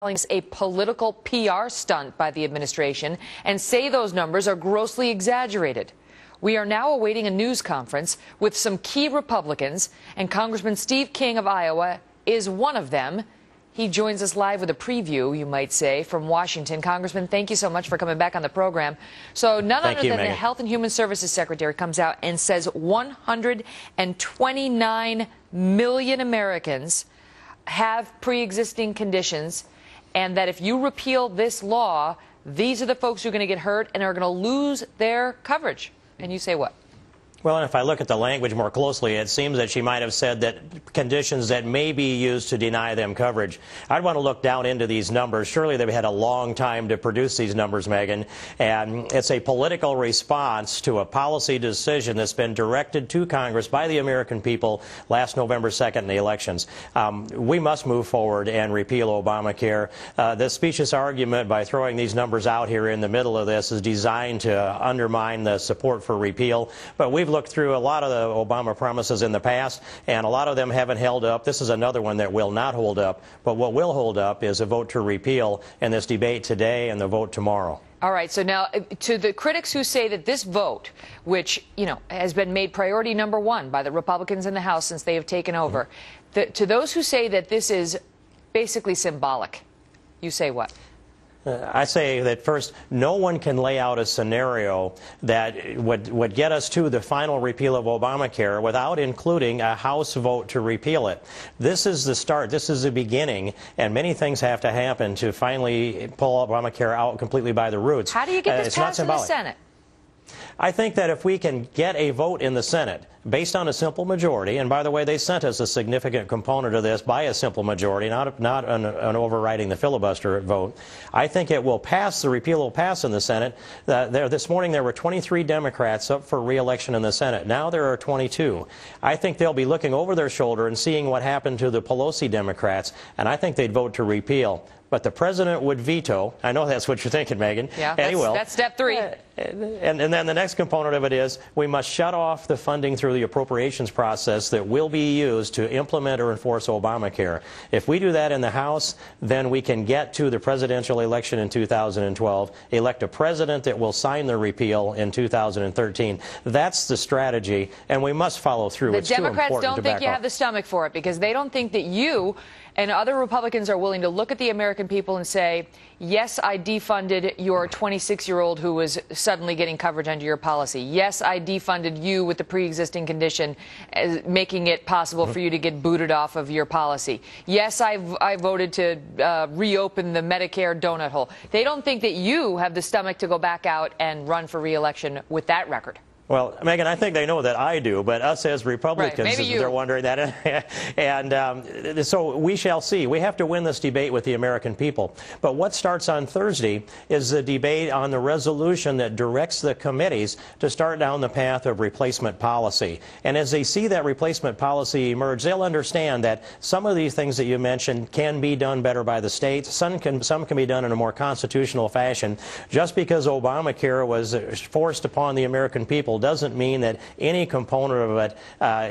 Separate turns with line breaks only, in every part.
calling this a political PR stunt by the administration and say those numbers are grossly exaggerated. We are now awaiting a news conference with some key Republicans, and Congressman Steve King of Iowa is one of them. He joins us live with a preview, you might say, from Washington. Congressman, thank you so much for coming back on the program. So none other than the Health and Human Services Secretary comes out and says 129 million Americans have pre-existing conditions, and that if you repeal this law, these are the folks who are going to get hurt and are going to lose their coverage. And you say what?
Well, and if I look at the language more closely, it seems that she might have said that conditions that may be used to deny them coverage. I'd want to look down into these numbers. Surely they've had a long time to produce these numbers, Megan. And it's a political response to a policy decision that's been directed to Congress by the American people last November 2nd in the elections. We must move forward and repeal Obamacare. The specious argument by throwing these numbers out here in the middle of this is designed to undermine the support for repeal. But we've looked through a lot of the Obama promises in the past, and a lot of them haven't held up. This is another one that will not hold up. But what will hold up is a vote to repeal in this debate today and the vote tomorrow.
All right. So now, to the critics who say that this vote, which, you know, has been made priority number one by the Republicans in the House since they have taken over, to those who say that this is basically symbolic, you say what?
I say that first, no one can lay out a scenario that would get us to the final repeal of Obamacare without including a House vote to repeal it. This is the start. This is the beginning, and many things have to happen to finally pull Obamacare out completely by the roots.
How do you get this passed in the Senate?
I think that if we can get a vote in the Senate based on a simple majority, and by the way, they sent us a significant component of this by a simple majority, not an overriding the filibuster vote, I think it will pass. The repeal will pass in the Senate. This morning there were 23 Democrats up for re-election in the Senate. Now there are 22. I think they'll be looking over their shoulder and seeing what happened to the Pelosi Democrats, and I think they'd vote to repeal. But the president would veto. I know that's what you're thinking, Megan.
Yeah, that's step three.
And then the next component of it is we must shut off the funding through the appropriations process that will be used to implement or enforce Obamacare. If we do that in the House, then we can get to the presidential election in 2012, elect a president that will sign the repeal in 2013. That's the strategy, and we must follow through.
The Democrats don't think you have the stomach for it because they don't think that you and other Republicans are willing to look at the American people and say, yes, I defunded your 26-year-old who was suddenly getting coverage under your policy. Yes, I defunded you with the pre-existing condition, making it possible for you to get booted off of your policy. Yes, I voted to reopen the Medicare donut hole. They don't think that you have the stomach to go back out and run for re-election with that record.
Well, Megan, I think they know that I do, but us as Republicans, they're wondering that. And so we shall see. We have to win this debate with the American people. But what starts on Thursday is the debate on the resolution that directs the committees to start down the path of replacement policy. And as they see that replacement policy emerge, they'll understand that some of these things that you mentioned can be done better by the states. Some can be done in a more constitutional fashion. Just because Obamacare was forced upon the American people doesn't mean that any component of it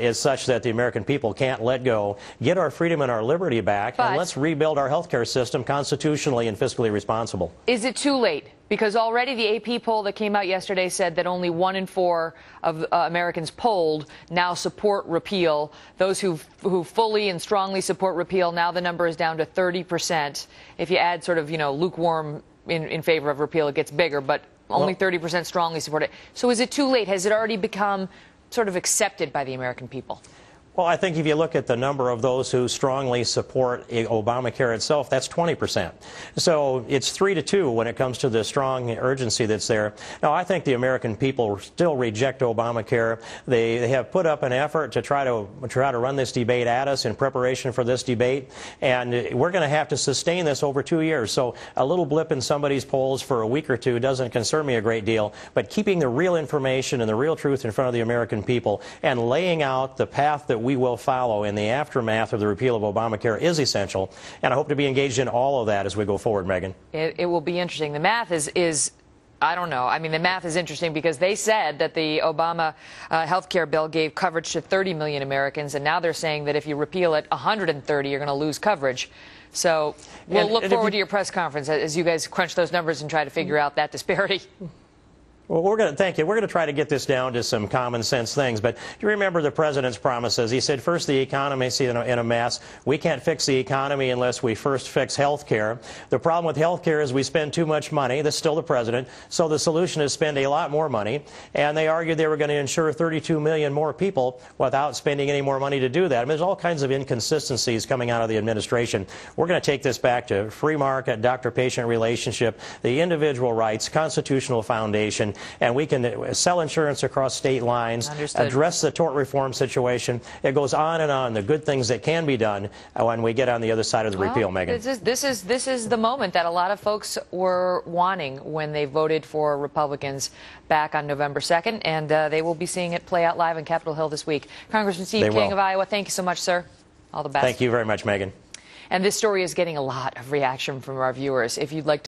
is such that the American people can't let go. Get our freedom and our liberty back, and let's rebuild our health care system constitutionally and fiscally responsible.
Is it too late? Because already the AP poll that came out yesterday said that only 1 in 4 of Americans polled now support repeal. Those who fully and strongly support repeal, now the number is down to 30%. If you add sort of, lukewarm in favor of repeal, it gets bigger, but only 30% strongly support it. So is it too late? Has it already become sort of accepted by the American people?
Well, I think if you look at the number of those who strongly support Obamacare itself, that's 20%. So it's 3-2 when it comes to the strong urgency that's there. Now, I think the American people still reject Obamacare. They have put up an effort to try to run this debate at us in preparation for this debate, and we're going to have to sustain this over 2 years. So a little blip in somebody's polls for a week or two doesn't concern me a great deal, but keeping the real information and the real truth in front of the American people and laying out the path that we will follow in the aftermath of the repeal of Obamacare is essential, and I hope to be engaged in all of that as we go forward, Megan.
It will be interesting. The math is I don't know. I mean, the math is interesting because they said that the Obama health care bill gave coverage to 30 million Americans, and now they're saying that if you repeal it, 130 are going to lose coverage. So we'll look forward to your press conference as you guys crunch those numbers and try to figure out that disparity.
Well, thank you. We're going to try to get this down to some common sense things. But you remember the president's promises. He said, first, the economy is in a mess. We can't fix the economy unless we first fix health care. The problem with health care is we spend too much money. That's still the president. So the solution is spend a lot more money. And they argued they were going to insure 32 million more people without spending any more money to do that. I mean, there's all kinds of inconsistencies coming out of the administration. We're going to take this back to free market, doctor-patient relationship, the individual rights, constitutional foundation, and we can sell insurance across state lines, address the tort reform situation. It goes on and on, the good things that can be done when we get on the other side of the repeal, Megan.
This is the moment that a lot of folks were wanting when they voted for Republicans back on November 2nd, and they will be seeing it play out live on Capitol Hill this week. Congressman Steve King of Iowa, thank you so much, sir. All the best.
Thank you very much, Megan.
And this story is getting a lot of reaction from our viewers. If you'd like to